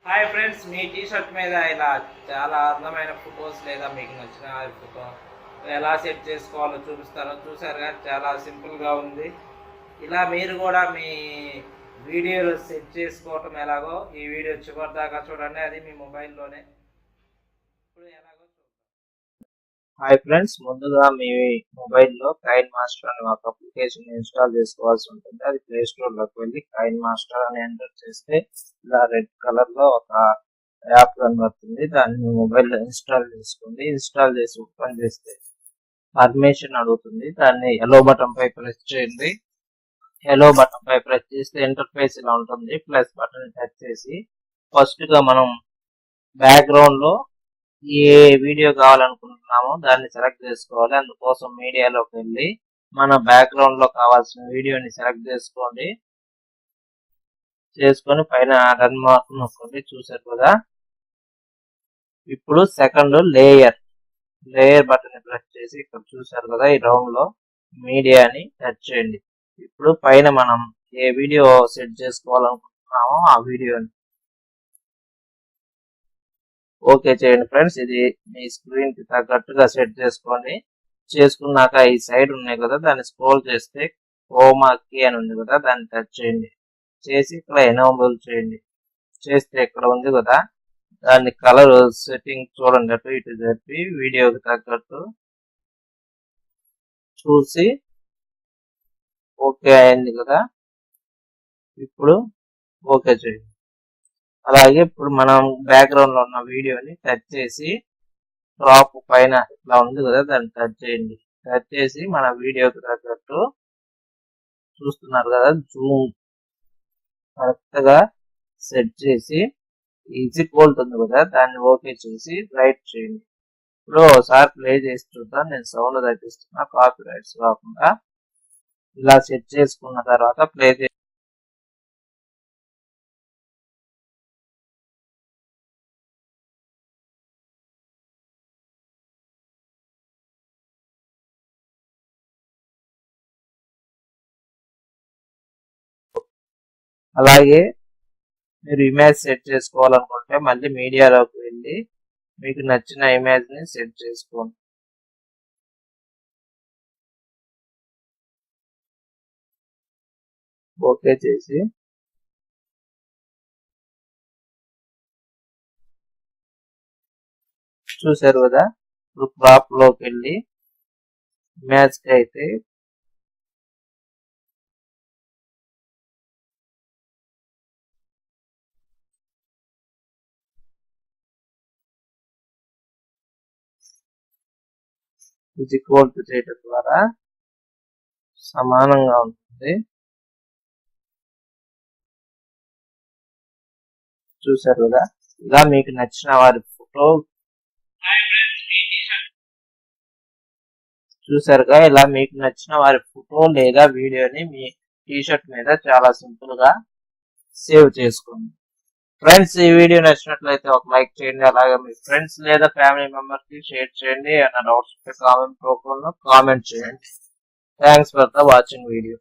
Hi friends, మీ T shirt మీద ఇలా చాలా అందమైన ఫొటోస్ లేదా మీకు నచ్చిన ఫోటో ఎలా సెట్ చేసుకోవాలో చూపిస్తారో చూసారుగా. చాలా సింపుల్గా ఉంది. ఇలా మీరు కూడా మీ వీడియోలు సెట్ చేసుకోవటం ఎలాగో ఈ వీడియో చివరిదాకా చూడండి. అది మీ మొబైల్లోనే. ఇప్పుడు ఎలాగో హాయ్ ఫ్రెండ్స్, ముందుగా మీ మొబైల్లో కైన్ మాస్టర్ అనే ఒక అప్లికేషన్ ఇన్స్టాల్ చేసుకోవాల్సి ఉంటుంది. అది ప్లే స్టోర్లోకి వెళ్ళి కైన్ మాస్టర్ అని ఎంటర్ చేస్తే ఇలా రెడ్ కలర్లో ఒక యాప్ కనబడుతుంది. దాన్ని మీ మొబైల్లో ఇన్స్టాల్ చేసుకోండి. ఇన్స్టాల్ చేసి ఓపెన్ చేస్తే పర్మిషన్ అడుగుతుంది. దాన్ని ఎలో బటన్ పై ప్రెస్ చేయండి. ఎలో బటన్ పై ప్రెస్ చేస్తే ఇంటర్ఫేస్ ఇలా ఉంటుంది. ప్లస్ బటన్ టచ్ చేసి ఫస్ట్గా మనం బ్యాక్గ్రౌండ్లో ఏ వీడియో కావాలనుకుంటున్నామో దాన్ని సెలెక్ట్ చేసుకోవాలి. అందుకోసం మీడియాలోకి వెళ్ళి మన బ్యాక్గ్రౌండ్ లో కావాల్సిన వీడియోని సెలెక్ట్ చేసుకొని పైన రన్ మార్క్ నొక్కండి. చూసారు కదా. ఇప్పుడు సెకండ్ లేయర్ బటన్ ప్రెస్ చేసి ఇక్కడ చూసారు కదా, ఈ రౌండ్ లో మీడియాని టచ్ చేయండి. ఇప్పుడు పైన మనం ఏ వీడియో సెట్ చేసుకోవాలనుకుంటున్నామో ఆ వీడియోని ఓకే చేయండి ఫ్రెండ్స్. ఇది మీ స్క్రీన్ కి తగ్గట్టుగా సెట్ చేసుకోండి. చేసుకున్నాక ఈ సైడ్ ఉన్నాయి కదా, దాన్ని స్క్రోల్ చేస్తే క్రోమా కీ అని ఉంది కదా, దాన్ని టచ్ చేయండి. చేసి ఇక్కడ ఎనేబుల్ చేయండి. చేస్తే ఇక్కడ ఉంది కదా, దాన్ని కలర్ సెట్టింగ్ చూడండి. అటు ఇటు చెప్పి వీడియోకి తగ్గట్టు చూసి ఓకే అయింది కదా. ఇప్పుడు ఓకే చేయండి. అలాగే ఇప్పుడు మనం బ్యాక్గ్రౌండ్ లో ఉన్న వీడియోని టచ్ చేసి డ్రాప్ పైన ఇట్లా ఉంది కదా, దాన్ని టచ్ చేయండి. టచ్ చేసి మన వీడియోకి తగ్గట్టు చూస్తున్నారు కదా, జూమ్ కరెక్ట్ గా సెట్ చేసి ఈక్వల్ ఉంది కదా, దాన్ని ఓకే చేసి రైట్ చేయండి. ఇప్పుడు ఒకసారి ప్లే చేసి చూద్దాం. నేను సౌండ్ తగ్గిస్తున్నా కాపీ రైట్స్ కాకుండా. ఇలా సెట్ చేసుకున్న తర్వాత ప్లే చేసి అలాగే మీరు ఇమేజ్ సెట్ చేసుకోవాలనుకుంటే మళ్ళీ మీడియాలోకి వెళ్ళి మీకు నచ్చిన ఇమేజ్ ని సెట్ చేసుకోండి. ఓకే చేసి చూసారు కదా. ఇప్పుడు క్రాప్ లోకి వెళ్ళి ఇమేజ్ కి అయితే ఈక్వల్ టు చేయడం ద్వారా సమానంగా ఉంటుంది. చూసారు కదా. ఇలా మీకు నచ్చిన వారి ఫోటో చూసారుగా, ఇలా మీకు నచ్చిన వారి ఫోటో లేదా వీడియోని మీ టీషర్ట్ మీద చాలా సింపుల్ గా సేవ్ చేసుకోండి. ఫ్రెండ్స్, ఈ వీడియో నచ్చినట్లయితే ఒక లైక్ చేయండి. అలాగే మీ ఫ్రెండ్స్ లేదా ఫ్యామిలీ మెంబర్స్ కి షేర్ చేయండి. ఏమైనా డౌట్స్ కామెంట్ రూపంలో కామెంట్ చేయండి. Thanks for the watching video.